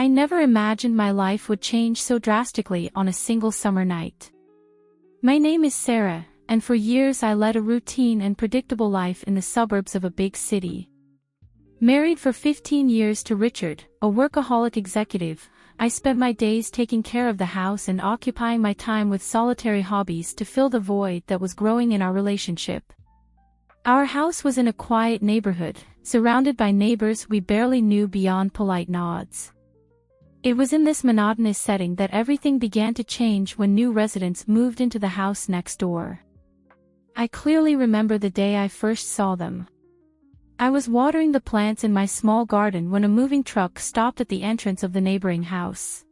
I never imagined my life would change so drastically on a single summer night. My name is Sarah, and for years I led a routine and predictable life in the suburbs of a big city. Married for 15 years to Richard, a workaholic executive, I spent my days taking care of the house and occupying my time with solitary hobbies to fill the void that was growing in our relationship. Our house was in a quiet neighborhood, surrounded by neighbors we barely knew beyond polite nods. It was in this monotonous setting that everything began to change when new residents moved into the house next door. I clearly remember the day I first saw them. I was watering the plants in my small garden when a moving truck stopped at the entrance of the neighboring house.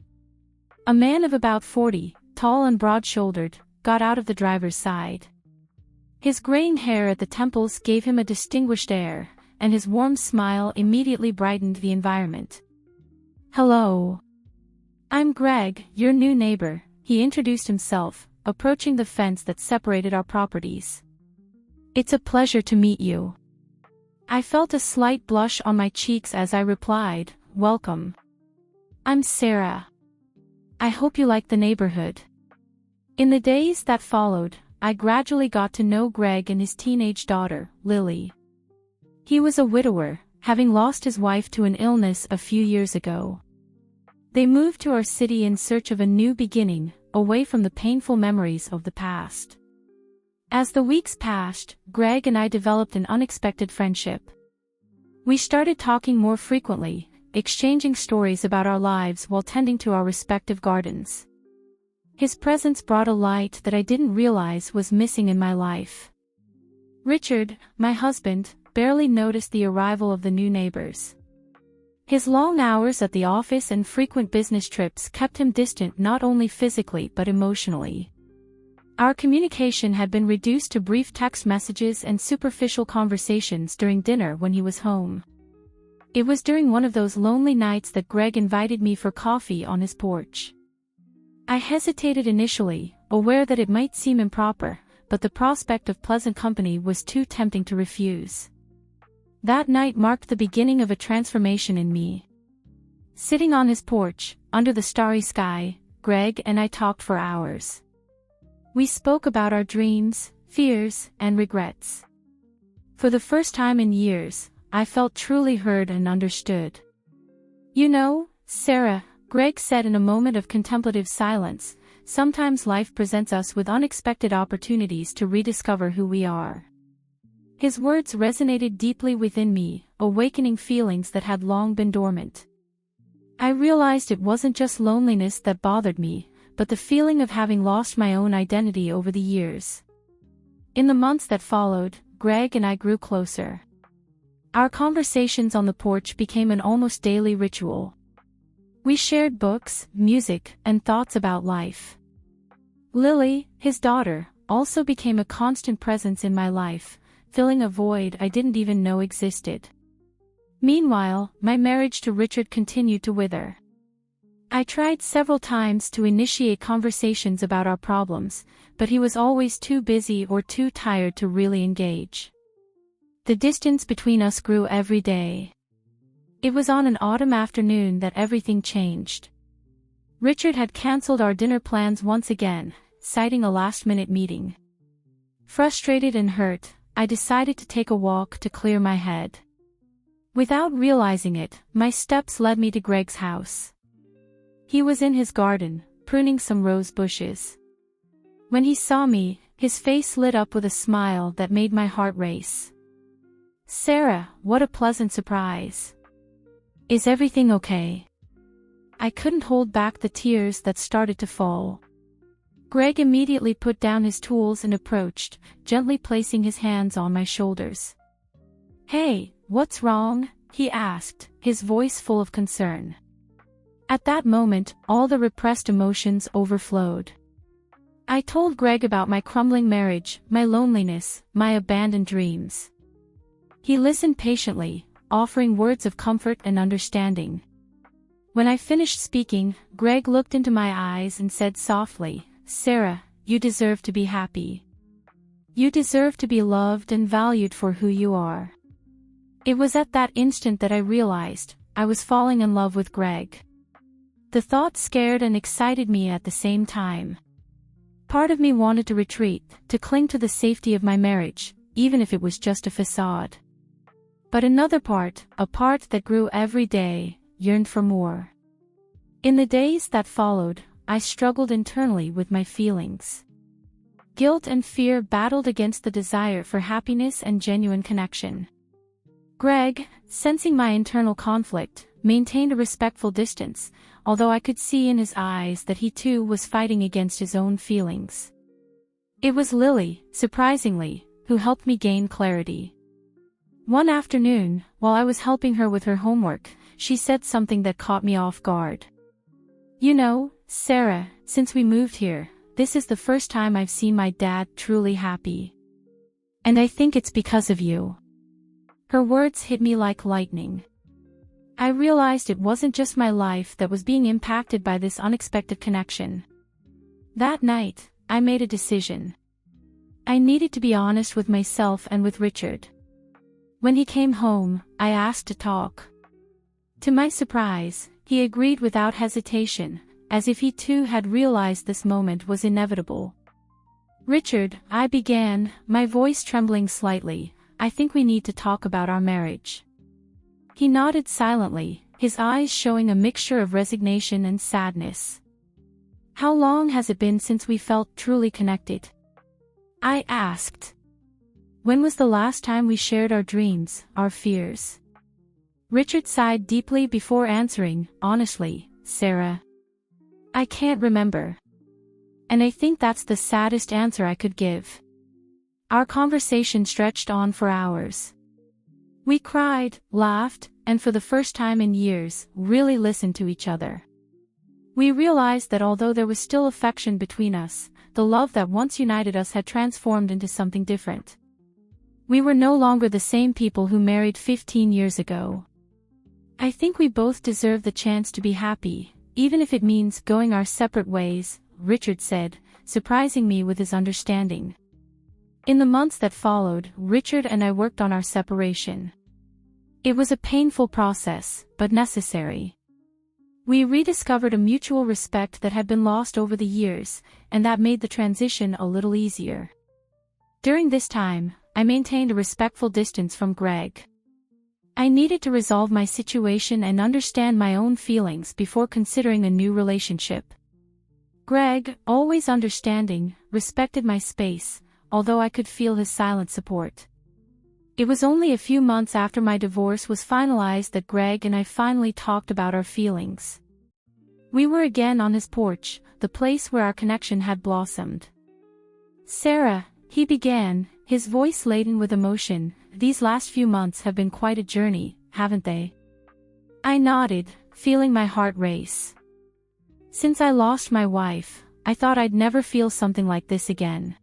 A man of about 40, tall and broad-shouldered, got out of the driver's side. His graying hair at the temples gave him a distinguished air, and his warm smile immediately brightened the environment. "Hello. I'm Greg, your new neighbor," he introduced himself, approaching the fence that separated our properties. "It's a pleasure to meet you." I felt a slight blush on my cheeks as I replied, "Welcome. I'm Sarah. I hope you like the neighborhood." In the days that followed, I gradually got to know Greg and his teenage daughter, Lily. He was a widower, having lost his wife to an illness a few years ago. They moved to our city in search of a new beginning, away from the painful memories of the past. As the weeks passed, Greg and I developed an unexpected friendship. We started talking more frequently, exchanging stories about our lives while tending to our respective gardens. His presence brought a light that I didn't realize was missing in my life. Richard, my husband, barely noticed the arrival of the new neighbors. His long hours at the office and frequent business trips kept him distant not only physically but emotionally. Our communication had been reduced to brief text messages and superficial conversations during dinner when he was home. It was during one of those lonely nights that Greg invited me for coffee on his porch. I hesitated initially, aware that it might seem improper, but the prospect of pleasant company was too tempting to refuse. That night marked the beginning of a transformation in me. Sitting on his porch, under the starry sky, Greg and I talked for hours. We spoke about our dreams, fears, and regrets. For the first time in years, I felt truly heard and understood. "You know, Sarah," Greg said in a moment of contemplative silence, "sometimes life presents us with unexpected opportunities to rediscover who we are." His words resonated deeply within me, awakening feelings that had long been dormant. I realized it wasn't just loneliness that bothered me, but the feeling of having lost my own identity over the years. In the months that followed, Greg and I grew closer. Our conversations on the porch became an almost daily ritual. We shared books, music, and thoughts about life. Lily, his daughter, also became a constant presence in my life, filling a void I didn't even know existed. Meanwhile, my marriage to Richard continued to wither. I tried several times to initiate conversations about our problems, but he was always too busy or too tired to really engage. The distance between us grew every day. It was on an autumn afternoon that everything changed. Richard had cancelled our dinner plans once again, citing a last-minute meeting. Frustrated and hurt, I decided to take a walk to clear my head. Without realizing it, my steps led me to Greg's house. He was in his garden, pruning some rose bushes. When he saw me, his face lit up with a smile that made my heart race. "Sarah, what a pleasant surprise. Is everything okay?" I couldn't hold back the tears that started to fall. Greg immediately put down his tools and approached, gently placing his hands on my shoulders. "Hey, what's wrong?" he asked, his voice full of concern. At that moment, all the repressed emotions overflowed. I told Greg about my crumbling marriage, my loneliness, my abandoned dreams. He listened patiently, offering words of comfort and understanding. When I finished speaking, Greg looked into my eyes and said softly, "Sarah, you deserve to be happy. You deserve to be loved and valued for who you are." It was at that instant that I realized I was falling in love with Greg. The thought scared and excited me at the same time. Part of me wanted to retreat, to cling to the safety of my marriage, even if it was just a facade. But another part, a part that grew every day, yearned for more. In the days that followed, I struggled internally with my feelings. Guilt and fear battled against the desire for happiness and genuine connection. Greg, sensing my internal conflict, maintained a respectful distance, although I could see in his eyes that he too was fighting against his own feelings. It was Lily, surprisingly, who helped me gain clarity. One afternoon, while I was helping her with her homework, she said something that caught me off guard. "You know, Sarah, since we moved here, this is the first time I've seen my dad truly happy. And I think it's because of you." Her words hit me like lightning. I realized it wasn't just my life that was being impacted by this unexpected connection. That night, I made a decision. I needed to be honest with myself and with Richard. When he came home, I asked to talk. To my surprise, he agreed without hesitation, as if he too had realized this moment was inevitable. "Richard," I began, my voice trembling slightly, "I think we need to talk about our marriage." He nodded silently, his eyes showing a mixture of resignation and sadness. "How long has it been since we felt truly connected?" I asked. "When was the last time we shared our dreams, our fears?" Richard sighed deeply before answering, "Honestly, Sarah, I can't remember. And I think that's the saddest answer I could give." Our conversation stretched on for hours. We cried, laughed, and for the first time in years, really listened to each other. We realized that although there was still affection between us, the love that once united us had transformed into something different. We were no longer the same people who married 15 years ago. "I think we both deserve the chance to be happy, even if it means going our separate ways," Richard said, surprising me with his understanding. In the months that followed, Richard and I worked on our separation. It was a painful process, but necessary. We rediscovered a mutual respect that had been lost over the years, and that made the transition a little easier. During this time, I maintained a respectful distance from Greg. I needed to resolve my situation and understand my own feelings before considering a new relationship. Greg, always understanding, respected my space, although I could feel his silent support. It was only a few months after my divorce was finalized that Greg and I finally talked about our feelings. We were again on his porch, the place where our connection had blossomed. "Sarah," he began, his voice laden with emotion, "these last few months have been quite a journey, haven't they?" I nodded, feeling my heart race. Since I lost my wife, I thought I'd never feel something like this again.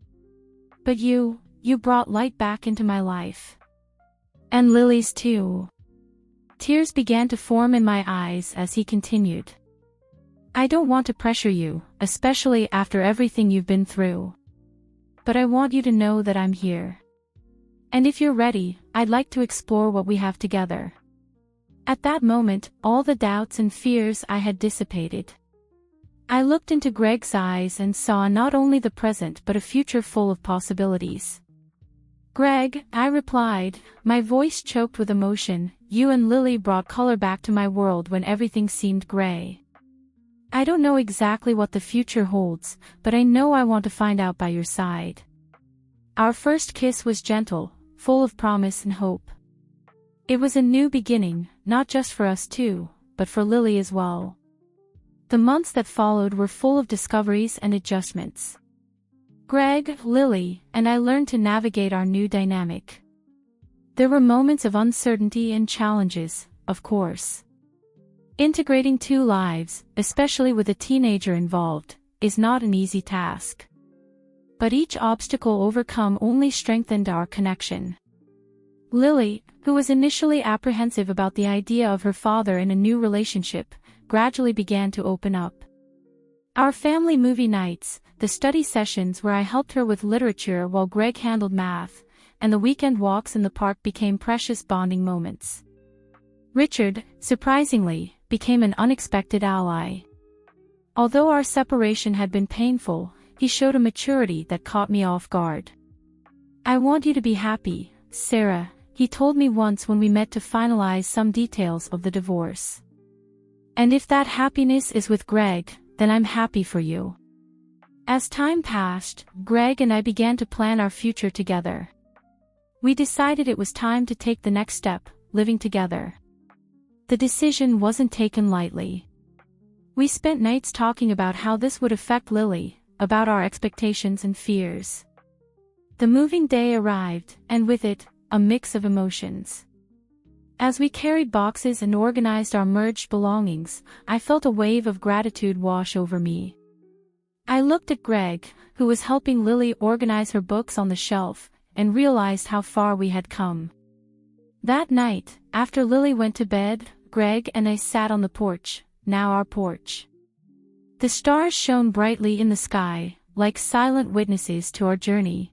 But you brought light back into my life. And Lily's too. Tears began to form in my eyes as he continued. "I don't want to pressure you, especially after everything you've been through. But I want you to know that I'm here. And if you're ready, I'd like to explore what we have together." At that moment, all the doubts and fears I had dissipated. I looked into Greg's eyes and saw not only the present but a future full of possibilities. "Greg," I replied, my voice choked with emotion, "you and Lily brought color back to my world when everything seemed gray. I don't know exactly what the future holds, but I know I want to find out by your side." Our first kiss was gentle, full of promise and hope. It was a new beginning, not just for us two, but for Lily as well. The months that followed were full of discoveries and adjustments. Greg, Lily, and I learned to navigate our new dynamic. There were moments of uncertainty and challenges, of course. Integrating two lives, especially with a teenager involved, is not an easy task. But each obstacle overcome only strengthened our connection. Lily, who was initially apprehensive about the idea of her father in a new relationship, gradually began to open up. Our family movie nights, the study sessions where I helped her with literature while Greg handled math, and the weekend walks in the park became precious bonding moments. Richard, surprisingly, became an unexpected ally. Although our separation had been painful, he showed a maturity that caught me off guard. "I want you to be happy, Sarah," he told me once when we met to finalize some details of the divorce. "And if that happiness is with Greg, then I'm happy for you." As time passed, Greg and I began to plan our future together. We decided it was time to take the next step, living together. The decision wasn't taken lightly. We spent nights talking about how this would affect Lily, about our expectations and fears. The moving day arrived, and with it, a mix of emotions. As we carried boxes and organized our merged belongings, I felt a wave of gratitude wash over me. I looked at Greg, who was helping Lily organize her books on the shelf, and realized how far we had come. That night, after Lily went to bed, Greg and I sat on the porch, now our porch. The stars shone brightly in the sky, like silent witnesses to our journey.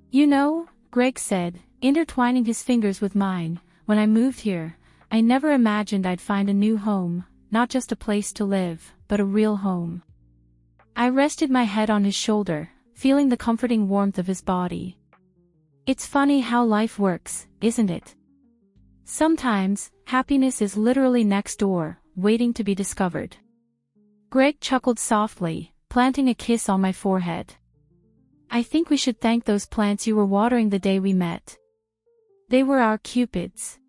"You know," Greg said, intertwining his fingers with mine, "when I moved here, I never imagined I'd find a new home, not just a place to live, but a real home." I rested my head on his shoulder, feeling the comforting warmth of his body. It's funny how life works, isn't it? Sometimes, happiness is literally next door, waiting to be discovered. Greg chuckled softly, planting a kiss on my forehead. "I think we should thank those plants you were watering the day we met. They were our cupids."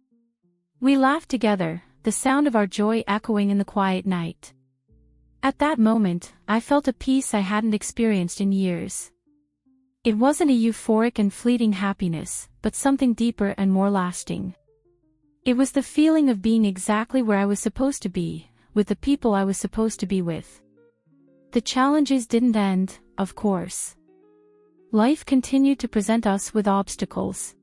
We laughed together, the sound of our joy echoing in the quiet night. At that moment, I felt a peace I hadn't experienced in years. It wasn't a euphoric and fleeting happiness, but something deeper and more lasting. It was the feeling of being exactly where I was supposed to be, with the people I was supposed to be with. The challenges didn't end, of course. Life continued to present us with obstacles.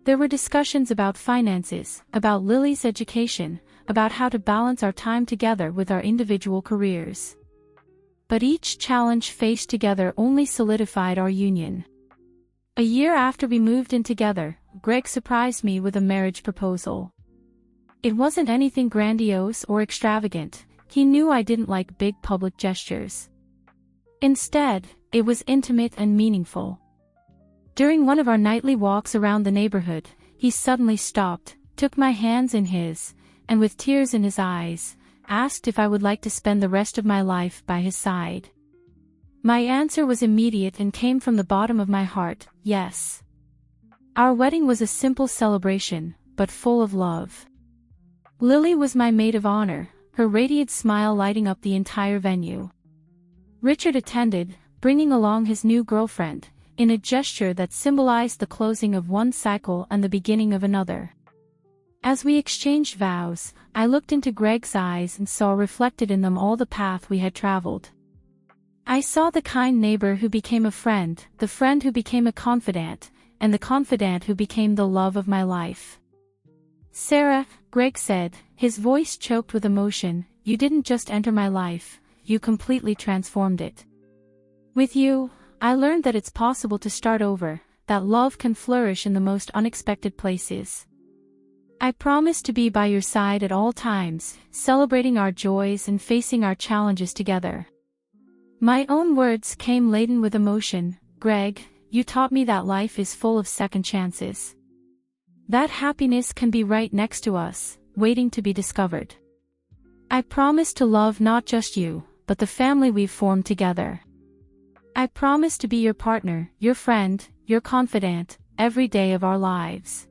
There were discussions about finances, about Lily's education, about how to balance our time together with our individual careers. But each challenge faced together only solidified our union. A year after we moved in together, Greg surprised me with a marriage proposal. It wasn't anything grandiose or extravagant. He knew I didn't like big public gestures. Instead, it was intimate and meaningful. During one of our nightly walks around the neighborhood, he suddenly stopped, took my hands in his, and with tears in his eyes, asked if I would like to spend the rest of my life by his side. My answer was immediate and came from the bottom of my heart: yes. Our wedding was a simple celebration, but full of love. Lily was my maid of honor, her radiant smile lighting up the entire venue. Richard attended, bringing along his new girlfriend, in a gesture that symbolized the closing of one cycle and the beginning of another. As we exchanged vows, I looked into Greg's eyes and saw reflected in them all the path we had traveled. I saw the kind neighbor who became a friend, the friend who became a confidant, and the confidant who became the love of my life. "Sarah," Greg said, his voice choked with emotion, "you didn't just enter my life, you completely transformed it. With you, I learned that it's possible to start over, that love can flourish in the most unexpected places. I promise to be by your side at all times, celebrating our joys and facing our challenges together." My own words came laden with emotion. "Greg, you taught me that life is full of second chances. That happiness can be right next to us, waiting to be discovered. I promise to love not just you, but the family we've formed together. I promise to be your partner, your friend, your confidant, every day of our lives."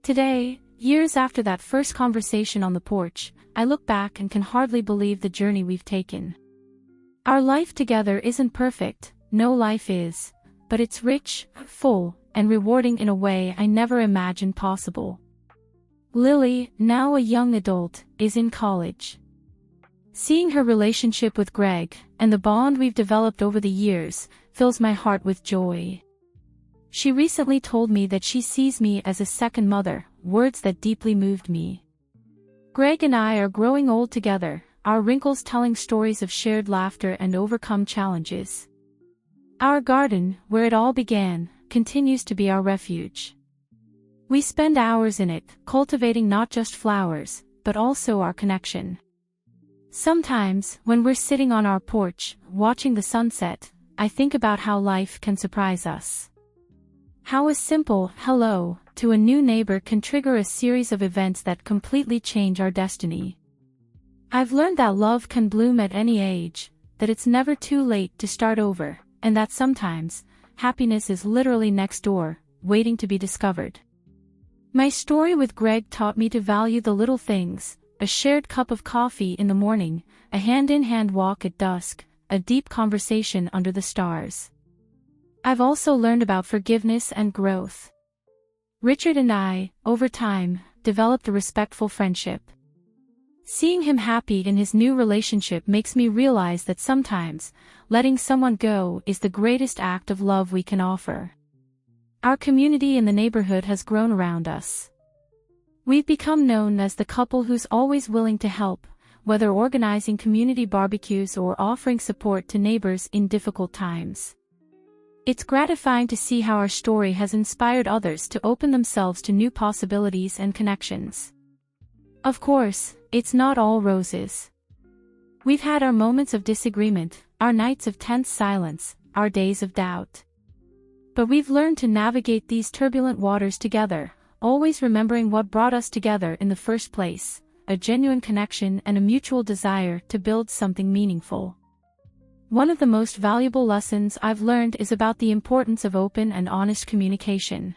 Today, years after that first conversation on the porch, I look back and can hardly believe the journey we've taken. Our life together isn't perfect, no life is, but it's rich, full, and rewarding in a way I never imagined possible. Lily, now a young adult, is in college. Seeing her relationship with Greg, and the bond we've developed over the years, fills my heart with joy. She recently told me that she sees me as a second mother, words that deeply moved me. Greg and I are growing old together, our wrinkles telling stories of shared laughter and overcome challenges. Our garden, where it all began, continues to be our refuge. We spend hours in it, cultivating not just flowers, but also our connection. Sometimes, when we're sitting on our porch, watching the sunset, I think about how life can surprise us. How a simple hello to a new neighbor can trigger a series of events that completely change our destiny. I've learned that love can bloom at any age, that it's never too late to start over, and that sometimes, happiness is literally next door, waiting to be discovered. My story with Greg taught me to value the little things: a shared cup of coffee in the morning, a hand-in-hand walk at dusk, a deep conversation under the stars. I've also learned about forgiveness and growth. Richard and I, over time, developed a respectful friendship. Seeing him happy in his new relationship makes me realize that sometimes, letting someone go is the greatest act of love we can offer. Our community in the neighborhood has grown around us. We've become known as the couple who's always willing to help, whether organizing community barbecues or offering support to neighbors in difficult times. It's gratifying to see how our story has inspired others to open themselves to new possibilities and connections. Of course, it's not all roses. We've had our moments of disagreement, our nights of tense silence, our days of doubt. But we've learned to navigate these turbulent waters together, always remembering what brought us together in the first place: a genuine connection and a mutual desire to build something meaningful. One of the most valuable lessons I've learned is about the importance of open and honest communication.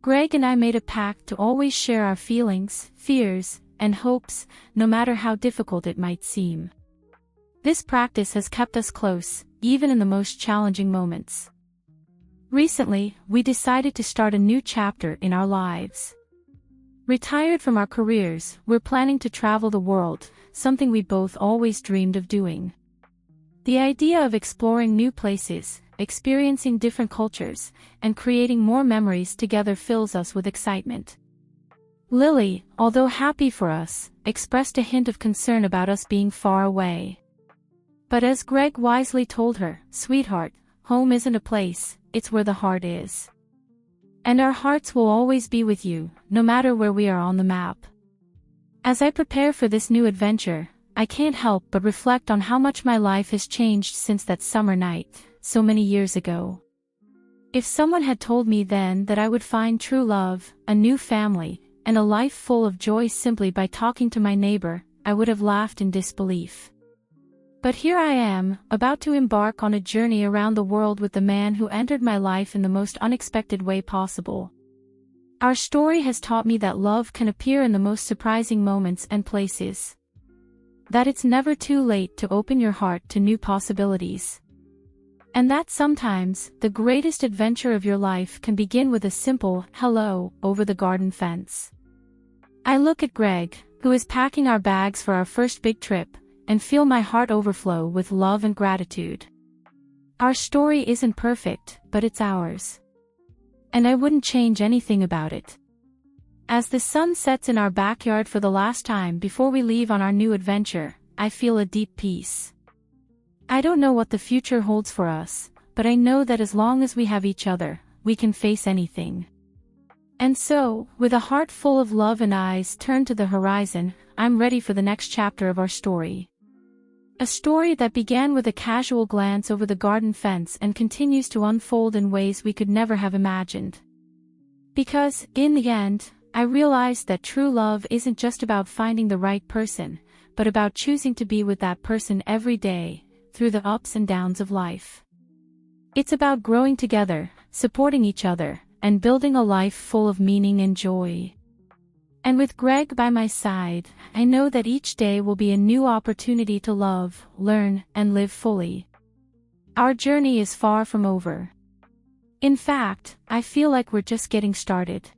Greg and I made a pact to always share our feelings, fears, and hopes, no matter how difficult it might seem. This practice has kept us close, even in the most challenging moments. Recently, we decided to start a new chapter in our lives. Retired from our careers, we're planning to travel the world, something we both always dreamed of doing. The idea of exploring new places, experiencing different cultures, and creating more memories together fills us with excitement. Lily, although happy for us, expressed a hint of concern about us being far away. But as Greg wisely told her, "Sweetheart, home isn't a place, it's where the heart is. And our hearts will always be with you, no matter where we are on the map." As I prepare for this new adventure, I can't help but reflect on how much my life has changed since that summer night, so many years ago. If someone had told me then that I would find true love, a new family, and a life full of joy simply by talking to my neighbor, I would have laughed in disbelief. But here I am, about to embark on a journey around the world with the man who entered my life in the most unexpected way possible. Our story has taught me that love can appear in the most surprising moments and places. That it's never too late to open your heart to new possibilities. And that sometimes, the greatest adventure of your life can begin with a simple hello over the garden fence. I look at Greg, who is packing our bags for our first big trip, and feel my heart overflow with love and gratitude. Our story isn't perfect, but it's ours. And I wouldn't change anything about it. As the sun sets in our backyard for the last time before we leave on our new adventure, I feel a deep peace. I don't know what the future holds for us, but I know that as long as we have each other, we can face anything. And so, with a heart full of love and eyes turned to the horizon, I'm ready for the next chapter of our story. A story that began with a casual glance over the garden fence and continues to unfold in ways we could never have imagined. Because, in the end, I realized that true love isn't just about finding the right person, but about choosing to be with that person every day, through the ups and downs of life. It's about growing together, supporting each other, and building a life full of meaning and joy. And with Greg by my side, I know that each day will be a new opportunity to love, learn, and live fully. Our journey is far from over. In fact, I feel like we're just getting started.